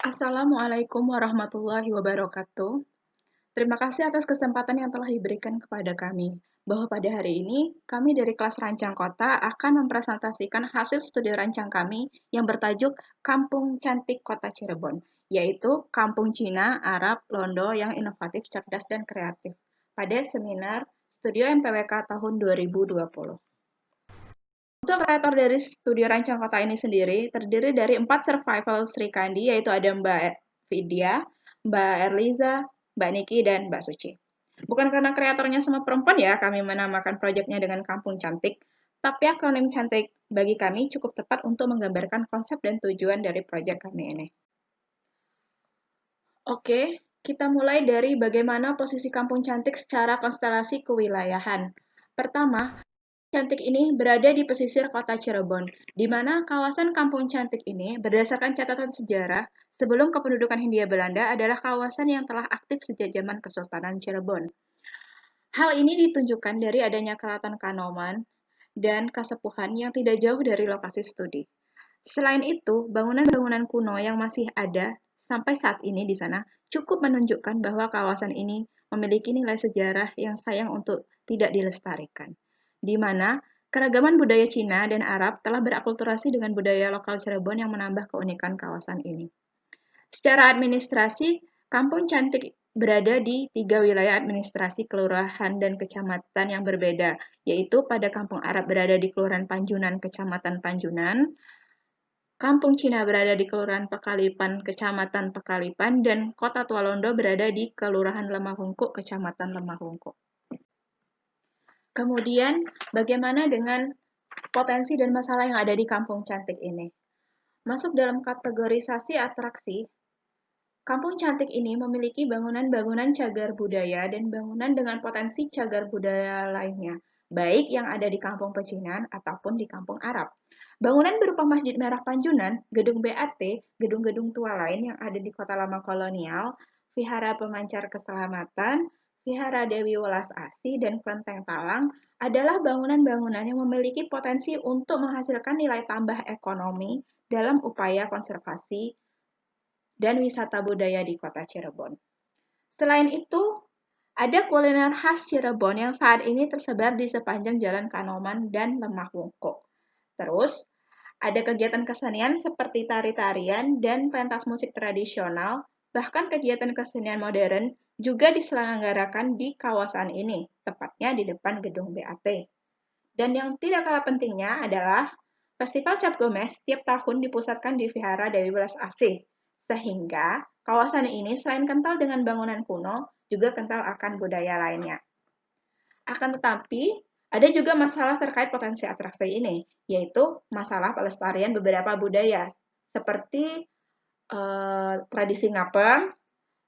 Assalamualaikum warahmatullahi wabarakatuh. Terima kasih atas kesempatan yang telah diberikan kepada kami, bahwa pada hari ini kami dari kelas Rancang Kota akan mempresentasikan hasil studi rancang kami yang bertajuk Kampung Cantik Kota Cirebon, yaitu Kampung Cina, Arab, Londo yang inovatif, cerdas, dan kreatif, pada seminar Studio MPWK tahun 2020. Untuk kreator dari studio Rancang Kota ini sendiri terdiri dari 4 survival Sri Kandi, yaitu ada Mbak Vidya, Mbak Erliza, Mbak Niki, dan Mbak Suci. Bukan karena kreatornya semua perempuan ya, kami menamakan proyeknya dengan Kampung Cantik, tapi akronim cantik bagi kami cukup tepat untuk menggambarkan konsep dan tujuan dari proyek kami ini. Oke, kita mulai dari bagaimana posisi Kampung Cantik secara konstelasi kewilayahan. Pertama, Cantik ini berada di pesisir kota Cirebon, di mana kawasan Kampung Cantik ini berdasarkan catatan sejarah sebelum kependudukan Hindia Belanda adalah kawasan yang telah aktif sejak zaman Kesultanan Cirebon. Hal ini ditunjukkan dari adanya keraton Kanoman dan Kasepuhan yang tidak jauh dari lokasi studi. Selain itu, bangunan-bangunan kuno yang masih ada sampai saat ini di sana cukup menunjukkan bahwa kawasan ini memiliki nilai sejarah yang sayang untuk tidak dilestarikan, di mana keragaman budaya Cina dan Arab telah berakulturasi dengan budaya lokal Cirebon yang menambah keunikan kawasan ini. Secara administrasi, Kampung Cantik berada di 3 wilayah administrasi kelurahan dan kecamatan yang berbeda, yaitu pada Kampung Arab berada di Kelurahan Panjunan, Kecamatan Panjunan, Kampung Cina berada di Kelurahan Pekalipan, Kecamatan Pekalipan, dan Kota Tua Londo berada di Kelurahan Lemah Hungkuk, Kecamatan Lemah Hungkuk. Kemudian, bagaimana dengan potensi dan masalah yang ada di Kampung Cantik ini? Masuk dalam kategorisasi atraksi, Kampung Cantik ini memiliki bangunan-bangunan cagar budaya dan bangunan dengan potensi cagar budaya lainnya, baik yang ada di Kampung Pecinan ataupun di Kampung Arab. Bangunan berupa Masjid Merah Panjunan, Gedung BAT, gedung-gedung tua lain yang ada di Kota Lama Kolonial, Vihara Pemancar Keselamatan, Vihara Dewi Welas Asih, dan Kelenteng Talang adalah bangunan-bangunan yang memiliki potensi untuk menghasilkan nilai tambah ekonomi dalam upaya konservasi dan wisata budaya di kota Cirebon. Selain itu, ada kuliner khas Cirebon yang saat ini tersebar di sepanjang Jalan Kanoman dan Lemah Wungkuk. Terus, ada kegiatan kesenian seperti tari-tarian dan pentas musik tradisional, bahkan kegiatan kesenian modern juga diselenggarakan di kawasan ini, tepatnya di depan gedung BAT. Dan yang tidak kalah pentingnya adalah Festival Cap Gomeh setiap tahun dipusatkan di Vihara Dewi Welas Asih, sehingga kawasan ini selain kental dengan bangunan kuno, juga kental akan budaya lainnya. Akan tetapi, ada juga masalah terkait potensi atraksi ini, yaitu masalah pelestarian beberapa budaya, seperti tradisi ngapem,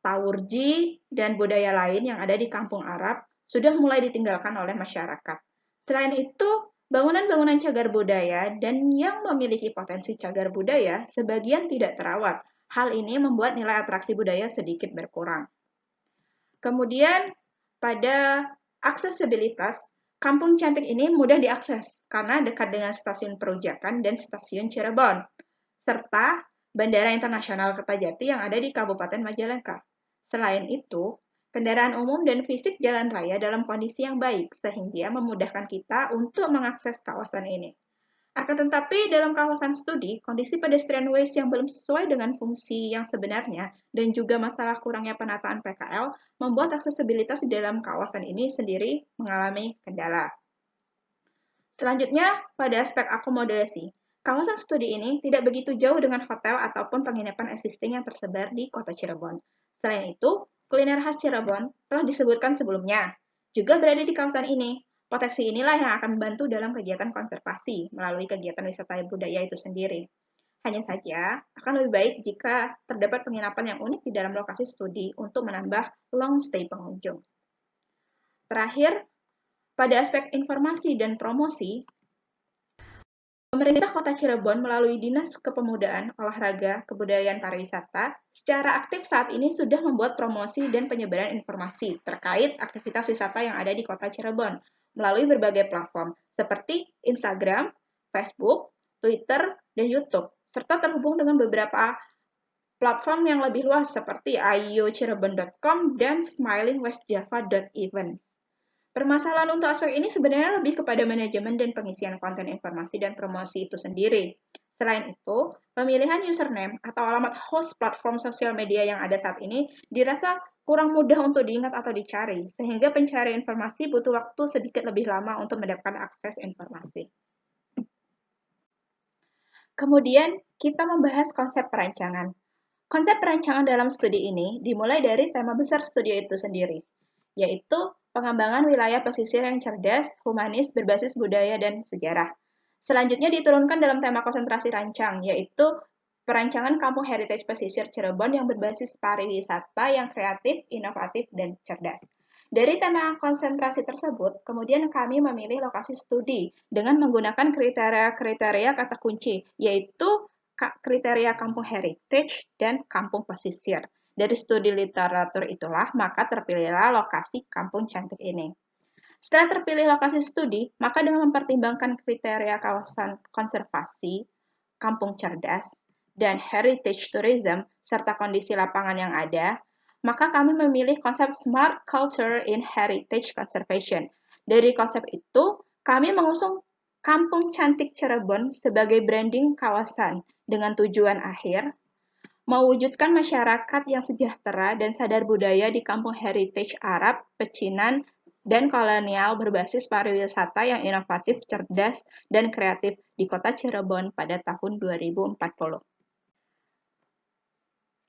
tawurji, dan budaya lain yang ada di kampung Arab sudah mulai ditinggalkan oleh masyarakat. Selain itu, bangunan-bangunan cagar budaya dan yang memiliki potensi cagar budaya sebagian tidak terawat. Hal ini membuat nilai atraksi budaya sedikit berkurang. Kemudian, pada aksesibilitas, Kampung Cantik ini mudah diakses karena dekat dengan stasiun Perujakan dan stasiun Cirebon, serta Bandara Internasional Kertajati yang ada di Kabupaten Majalengka. Selain itu, kendaraan umum dan fisik jalan raya dalam kondisi yang baik, sehingga memudahkan kita untuk mengakses kawasan ini. Akan tetapi, dalam kawasan studi, kondisi pedestrian waste yang belum sesuai dengan fungsi yang sebenarnya dan juga masalah kurangnya penataan PKL membuat aksesibilitas di dalam kawasan ini sendiri mengalami kendala. Selanjutnya, pada aspek akomodasi, kawasan studi ini tidak begitu jauh dengan hotel ataupun penginapan existing yang tersebar di kota Cirebon. Selain itu, kuliner khas Cirebon telah disebutkan sebelumnya, juga berada di kawasan ini. Potensi inilah yang akan membantu dalam kegiatan konservasi melalui kegiatan wisata budaya itu sendiri. Hanya saja, akan lebih baik jika terdapat penginapan yang unik di dalam lokasi studi untuk menambah long stay pengunjung. Terakhir, pada aspek informasi dan promosi, pemerintah Kota Cirebon melalui Dinas Kepemudaan, Olahraga, Kebudayaan Pariwisata secara aktif saat ini sudah membuat promosi dan penyebaran informasi terkait aktivitas wisata yang ada di Kota Cirebon melalui berbagai platform seperti Instagram, Facebook, Twitter, dan YouTube, serta terhubung dengan beberapa platform yang lebih luas seperti ayo-cirebon.com dan smilingwestjava.event. Permasalahan untuk aspek ini sebenarnya lebih kepada manajemen dan pengisian konten informasi dan promosi itu sendiri. Selain itu, pemilihan username atau alamat host platform sosial media yang ada saat ini dirasa kurang mudah untuk diingat atau dicari, sehingga pencari informasi butuh waktu sedikit lebih lama untuk mendapatkan akses informasi. Kemudian, kita membahas konsep perancangan. Konsep perancangan dalam studi ini dimulai dari tema besar studi itu sendiri, yaitu pengembangan wilayah pesisir yang cerdas, humanis, berbasis budaya, dan sejarah. Selanjutnya diturunkan dalam tema konsentrasi rancang, yaitu perancangan kampung heritage pesisir Cirebon yang berbasis pariwisata yang kreatif, inovatif, dan cerdas. Dari tema konsentrasi tersebut, kemudian kami memilih lokasi studi dengan menggunakan kriteria-kriteria kata kunci, yaitu kriteria kampung heritage dan kampung pesisir. Dari studi literatur itulah, maka terpilihlah lokasi kampung cantik ini. Setelah terpilih lokasi studi, maka dengan mempertimbangkan kriteria kawasan konservasi, kampung cerdas, dan heritage tourism, serta kondisi lapangan yang ada, maka kami memilih konsep Smart Culture in Heritage Conservation. Dari konsep itu, kami mengusung Kampung Cantik Cirebon sebagai branding kawasan dengan tujuan akhir mewujudkan masyarakat yang sejahtera dan sadar budaya di kampung heritage Arab, pecinan, dan kolonial berbasis pariwisata yang inovatif, cerdas, dan kreatif di kota Cirebon pada tahun 2040.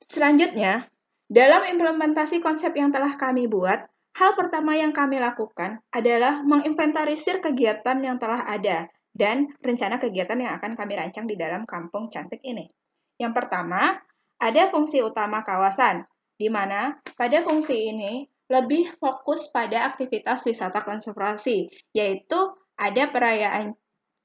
Selanjutnya, dalam implementasi konsep yang telah kami buat, hal pertama yang kami lakukan adalah menginventarisir kegiatan yang telah ada dan rencana kegiatan yang akan kami rancang di dalam kampung cantik ini. Yang pertama, ada fungsi utama kawasan, di mana pada fungsi ini lebih fokus pada aktivitas wisata konservasi, yaitu ada perayaan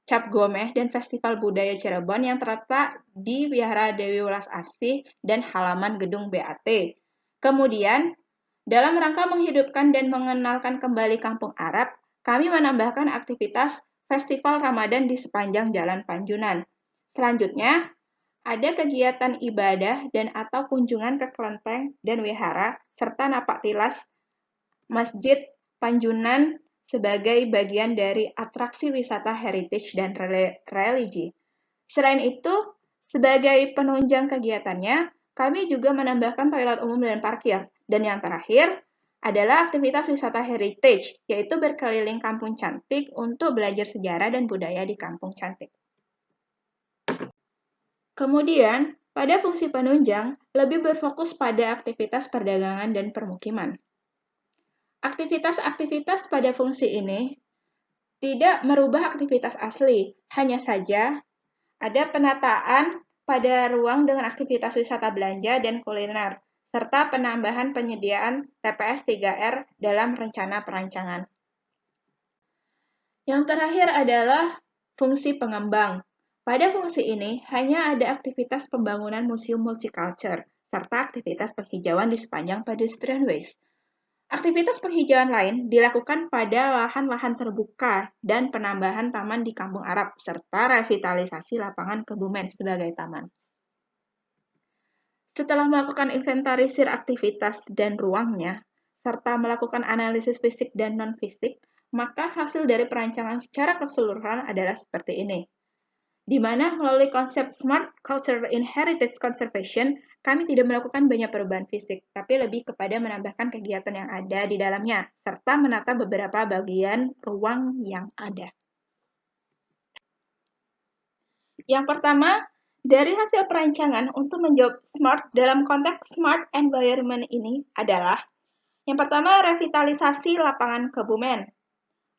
Cap Gomeh dan Festival Budaya Cirebon yang terletak di Wihara Dewi Welas Asih dan halaman gedung BAT. Kemudian, dalam rangka menghidupkan dan mengenalkan kembali Kampung Arab, kami menambahkan aktivitas Festival Ramadan di sepanjang Jalan Panjunan. Selanjutnya, ada kegiatan ibadah dan atau kunjungan ke kelenteng dan wihara, serta napak tilas Masjid Panjunan sebagai bagian dari atraksi wisata heritage dan religi. Selain itu, sebagai penunjang kegiatannya, kami juga menambahkan toilet umum dan parkir. Dan yang terakhir adalah aktivitas wisata heritage, yaitu berkeliling kampung cantik untuk belajar sejarah dan budaya di kampung cantik. Kemudian, pada fungsi penunjang, lebih berfokus pada aktivitas perdagangan dan permukiman. Aktivitas-aktivitas pada fungsi ini tidak merubah aktivitas asli, hanya saja ada penataan pada ruang dengan aktivitas wisata belanja dan kuliner, serta penambahan penyediaan TPS 3R dalam rencana perancangan. Yang terakhir adalah fungsi pengembang. Pada fungsi ini, hanya ada aktivitas pembangunan museum multicultural, serta aktivitas penghijauan di sepanjang pedestrian ways. Aktivitas penghijauan lain dilakukan pada lahan-lahan terbuka dan penambahan taman di Kampung Arab, serta revitalisasi lapangan Kebumen sebagai taman. Setelah melakukan inventarisir aktivitas dan ruangnya, serta melakukan analisis fisik dan non-fisik, maka hasil dari perancangan secara keseluruhan adalah seperti ini. Di mana melalui konsep Smart Culture in Heritage Conservation, kami tidak melakukan banyak perubahan fisik, tapi lebih kepada menambahkan kegiatan yang ada di dalamnya, serta menata beberapa bagian ruang yang ada. Yang pertama, dari hasil perancangan untuk menjawab SMART dalam konteks Smart Environment ini adalah yang pertama, revitalisasi lapangan Kebumen.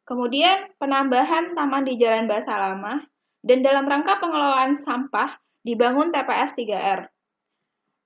Kemudian, penambahan taman di Jalan Bahasa Lama, dan dalam rangka pengelolaan sampah, dibangun TPS 3R.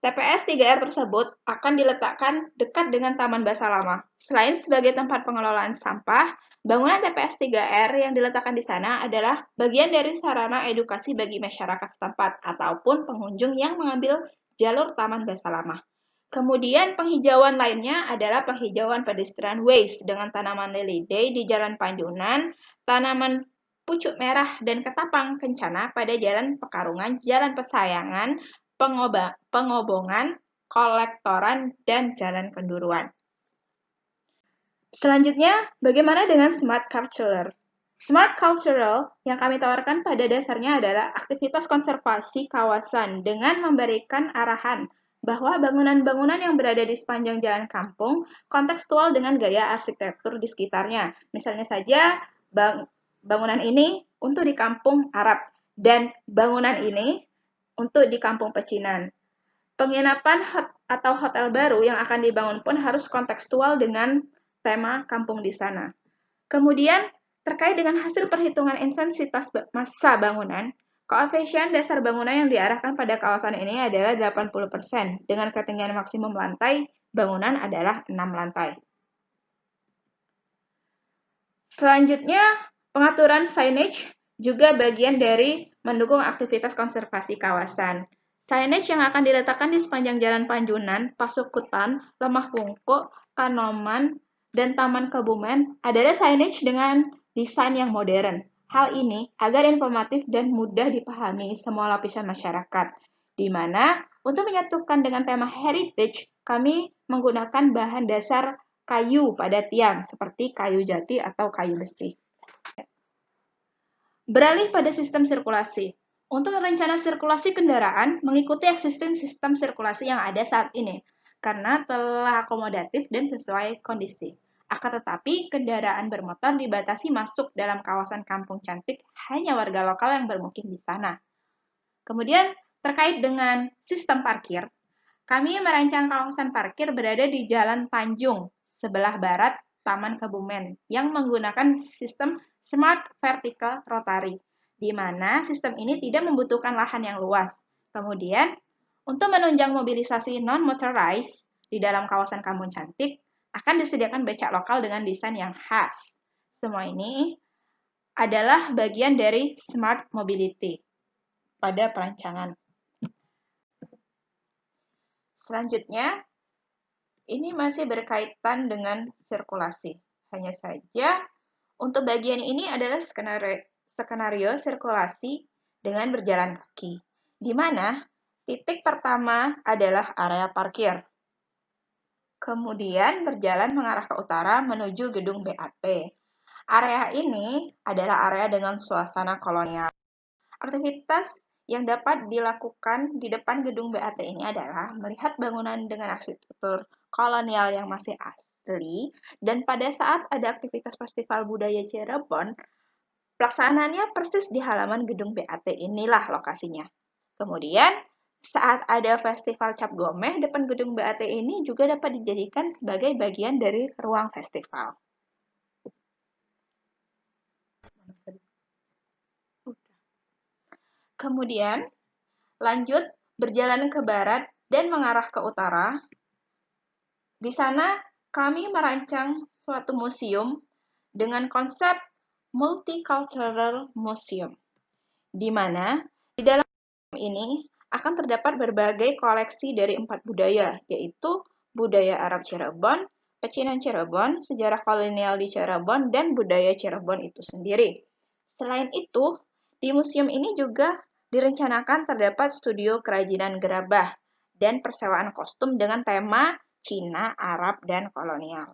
TPS 3R tersebut akan diletakkan dekat dengan Taman Bahasa Lama. Selain sebagai tempat pengelolaan sampah, bangunan TPS 3R yang diletakkan di sana adalah bagian dari sarana edukasi bagi masyarakat setempat ataupun pengunjung yang mengambil jalur Taman Bahasa Lama. Kemudian penghijauan lainnya adalah penghijauan pedestrian ways dengan tanaman lily day di Jalan Panjunan, tanaman pucuk merah dan ketapang kencana pada Jalan Pekarungan, Jalan Pesayangan, pengobongan, kolektoran, dan jalan kenduruan. Selanjutnya, bagaimana dengan smart cultural? Smart cultural yang kami tawarkan pada dasarnya adalah aktivitas konservasi kawasan dengan memberikan arahan bahwa bangunan-bangunan yang berada di sepanjang jalan kampung kontekstual dengan gaya arsitektur di sekitarnya. Misalnya saja, bangunan ini untuk di kampung Arab dan bangunan ini untuk di kampung pecinan. Penginapan atau hotel baru yang akan dibangun pun harus kontekstual dengan tema kampung di sana. Kemudian, terkait dengan hasil perhitungan intensitas massa bangunan, koefisien dasar bangunan yang diarahkan pada kawasan ini adalah 80%, dengan ketinggian maksimum lantai bangunan adalah 6 lantai. Selanjutnya, pengaturan signage juga bagian dari mendukung aktivitas konservasi kawasan. Signage yang akan diletakkan di sepanjang Jalan Panjunan, Pasukutan, Lemah Wungkuk, Kanoman, dan Taman Kebumen adalah signage dengan desain yang modern. Hal ini agar informatif dan mudah dipahami semua lapisan masyarakat, di mana untuk menyatukan dengan tema heritage, kami menggunakan bahan dasar kayu pada tiang, seperti kayu jati atau kayu besi. Beralih pada sistem sirkulasi. Untuk rencana sirkulasi kendaraan, mengikuti existing sistem sirkulasi yang ada saat ini, karena telah akomodatif dan sesuai kondisi. Akan tetapi, kendaraan bermotor dibatasi masuk dalam kawasan kampung cantik hanya warga lokal yang bermukim di sana. Kemudian, terkait dengan sistem parkir, kami merancang kawasan parkir berada di Jalan Tanjung, sebelah barat Taman Kebumen, yang menggunakan sistem Smart Vertical Rotary, di mana sistem ini tidak membutuhkan lahan yang luas. Kemudian, untuk menunjang mobilisasi non-motorized di dalam kawasan Kampung Cantik, akan disediakan becak lokal dengan desain yang khas. Semua ini adalah bagian dari Smart Mobility pada perancangan. Selanjutnya, ini masih berkaitan dengan sirkulasi. Hanya saja, untuk bagian ini adalah skenario sirkulasi dengan berjalan kaki, di mana titik pertama adalah area parkir. Kemudian berjalan mengarah ke utara menuju gedung BAT. Area ini adalah area dengan suasana kolonial. Aktivitas yang dapat dilakukan di depan gedung BAT ini adalah melihat bangunan dengan arsitektur kolonial yang masih asli, dan pada saat ada aktivitas Festival Budaya Cirebon, pelaksanaannya persis di halaman gedung BAT inilah lokasinya. Kemudian, saat ada Festival Cap Gomeh, depan gedung BAT ini juga dapat dijadikan sebagai bagian dari ruang festival. Kemudian, lanjut berjalan ke barat dan mengarah ke utara. Di sana, kami merancang suatu museum dengan konsep multicultural museum, di mana di dalam ini akan terdapat berbagai koleksi dari 4 budaya, yaitu budaya Arab Cirebon, pecinan Cirebon, sejarah kolonial di Cirebon, dan budaya Cirebon itu sendiri. Selain itu, di museum ini juga direncanakan terdapat studio kerajinan gerabah dan persewaan kostum dengan tema Cina, Arab, dan kolonial.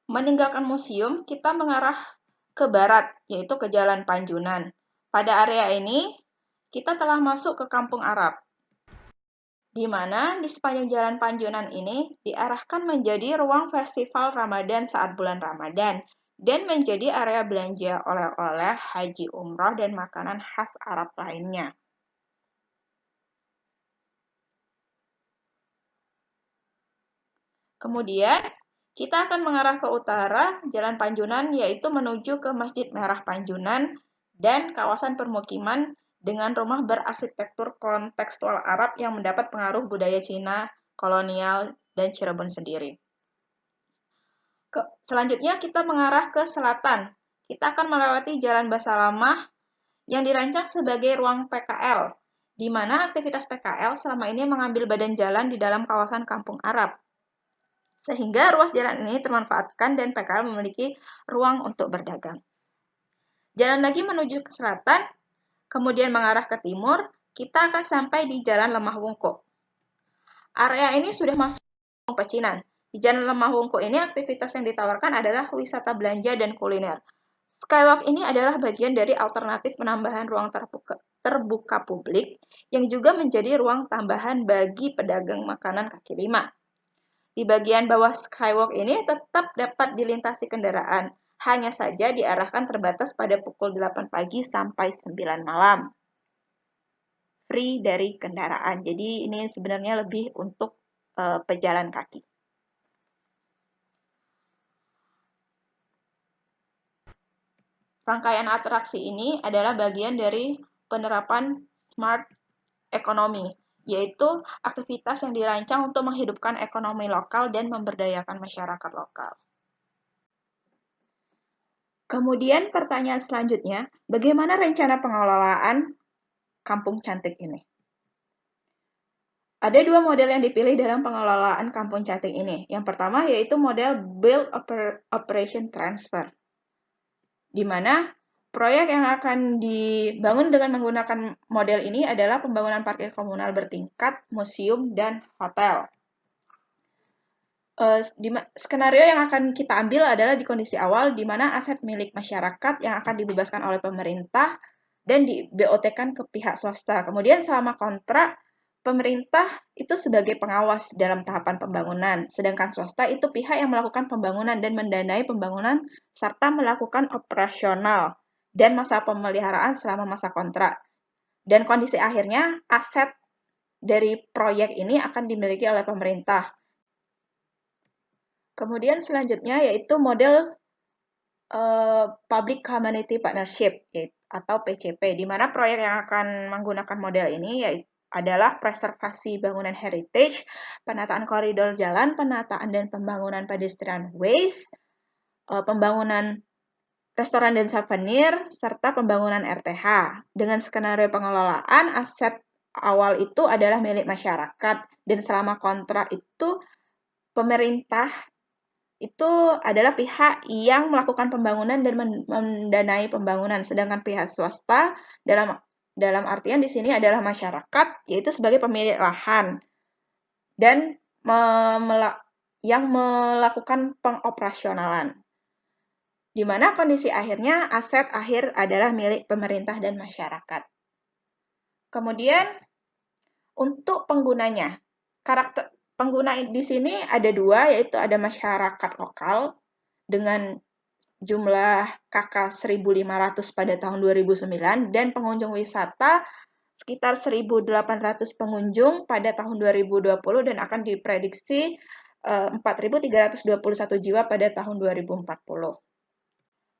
Meninggalkan museum, kita mengarah ke barat, yaitu ke Jalan Panjunan. Pada area ini, kita telah masuk ke Kampung Arab, di mana di sepanjang Jalan Panjunan ini diarahkan menjadi ruang festival Ramadan saat bulan Ramadan, dan menjadi area belanja oleh-oleh, haji umroh, dan makanan khas Arab lainnya. Kemudian, kita akan mengarah ke utara, Jalan Panjunan, yaitu menuju ke Masjid Merah Panjunan dan kawasan permukiman dengan rumah berarsitektur kontekstual Arab yang mendapat pengaruh budaya Cina, kolonial, dan Cirebon sendiri. Selanjutnya kita mengarah ke selatan. Kita akan melewati Jalan Basalamah yang dirancang sebagai ruang PKL, di mana aktivitas PKL selama ini mengambil badan jalan di dalam kawasan Kampung Arab. Sehingga ruas jalan ini termanfaatkan dan PKL memiliki ruang untuk berdagang. Jalan lagi menuju ke selatan, kemudian mengarah ke timur, kita akan sampai di Jalan Lemah Wungkuk. Area ini sudah masuk pecinan. Di Jalan Lemah Wungkuk ini aktivitas yang ditawarkan adalah wisata belanja dan kuliner. Skywalk ini adalah bagian dari alternatif penambahan ruang terbuka publik yang juga menjadi ruang tambahan bagi pedagang makanan kaki lima. Di bagian bawah skywalk ini tetap dapat dilintasi kendaraan, hanya saja diarahkan terbatas pada pukul 8 pagi sampai 9 malam. Free dari kendaraan, jadi ini sebenarnya lebih untuk pejalan kaki. Rangkaian atraksi ini adalah bagian dari penerapan smart economy, yaitu aktivitas yang dirancang untuk menghidupkan ekonomi lokal dan memberdayakan masyarakat lokal. Kemudian pertanyaan selanjutnya, bagaimana rencana pengelolaan Kampung Cantik ini? Ada dua model yang dipilih dalam pengelolaan Kampung Cantik ini. Yang pertama yaitu model Build Operation Transfer, di mana proyek yang akan dibangun dengan menggunakan model ini adalah pembangunan parkir komunal bertingkat, museum, dan hotel. Skenario yang akan kita ambil adalah di kondisi awal, di mana aset milik masyarakat yang akan dibebaskan oleh pemerintah dan di BOT-kan ke pihak swasta. Kemudian selama kontrak, pemerintah itu sebagai pengawas dalam tahapan pembangunan, sedangkan swasta itu pihak yang melakukan pembangunan dan mendanai pembangunan serta melakukan operasional dan masa pemeliharaan selama masa kontrak. Dan kondisi akhirnya, aset dari proyek ini akan dimiliki oleh pemerintah. Kemudian selanjutnya yaitu model Public Community Partnership atau PCP, di mana proyek yang akan menggunakan model ini adalah preservasi bangunan heritage, penataan koridor jalan, penataan dan pembangunan pedestrian ways, pembangunan restoran dan souvenir, serta pembangunan RTH. Dengan skenario pengelolaan, aset awal itu adalah milik masyarakat, dan selama kontrak itu pemerintah itu adalah pihak yang melakukan pembangunan dan mendanai pembangunan, sedangkan pihak swasta dalam artian di sini adalah masyarakat, yaitu sebagai pemilik lahan dan yang melakukan pengoperasionalan, di mana kondisi akhirnya aset akhir adalah milik pemerintah dan masyarakat. Kemudian untuk penggunanya, karakter pengguna di sini ada dua, yaitu ada masyarakat lokal dengan jumlah KK 1.500 pada tahun 2009 dan pengunjung wisata sekitar 1.800 pengunjung pada tahun 2020 dan akan diprediksi 4.321 jiwa pada tahun 2040.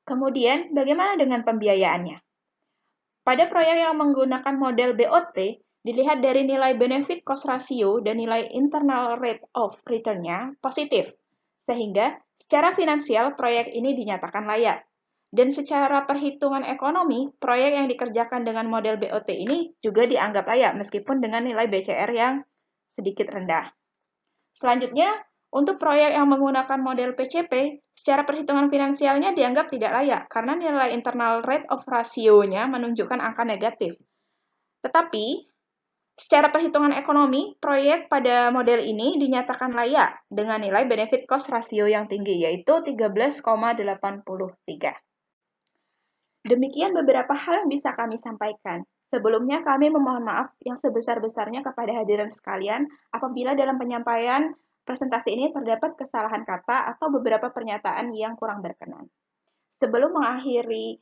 Kemudian, bagaimana dengan pembiayaannya? Pada proyek yang menggunakan model BOT, dilihat dari nilai benefit cost ratio dan nilai internal rate of return-nya positif, sehingga secara finansial proyek ini dinyatakan layak. Dan secara perhitungan ekonomi, proyek yang dikerjakan dengan model BOT ini juga dianggap layak meskipun dengan nilai BCR yang sedikit rendah. Selanjutnya, untuk proyek yang menggunakan model PCP, secara perhitungan finansialnya dianggap tidak layak karena nilai internal rate of ratio-nya menunjukkan angka negatif. Tetapi, secara perhitungan ekonomi, proyek pada model ini dinyatakan layak dengan nilai benefit cost ratio yang tinggi, yaitu 13,83. Demikian beberapa hal yang bisa kami sampaikan. Sebelumnya kami memohon maaf yang sebesar-besarnya kepada hadirin sekalian apabila dalam penyampaian presentasi ini terdapat kesalahan kata atau beberapa pernyataan yang kurang berkenan. Sebelum mengakhiri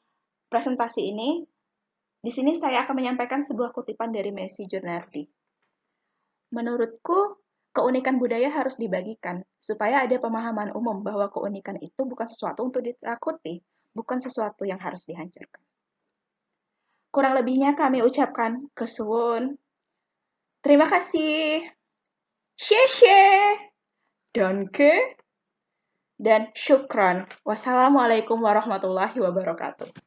presentasi ini, di sini saya akan menyampaikan sebuah kutipan dari Messi Jurnardi. Menurutku, keunikan budaya harus dibagikan, supaya ada pemahaman umum bahwa keunikan itu bukan sesuatu untuk ditakuti, bukan sesuatu yang harus dihancurkan. Kurang lebihnya kami ucapkan kesuwun. Terima kasih. Xie Danke dan syukran. Wassalamualaikum warahmatullahi wabarakatuh.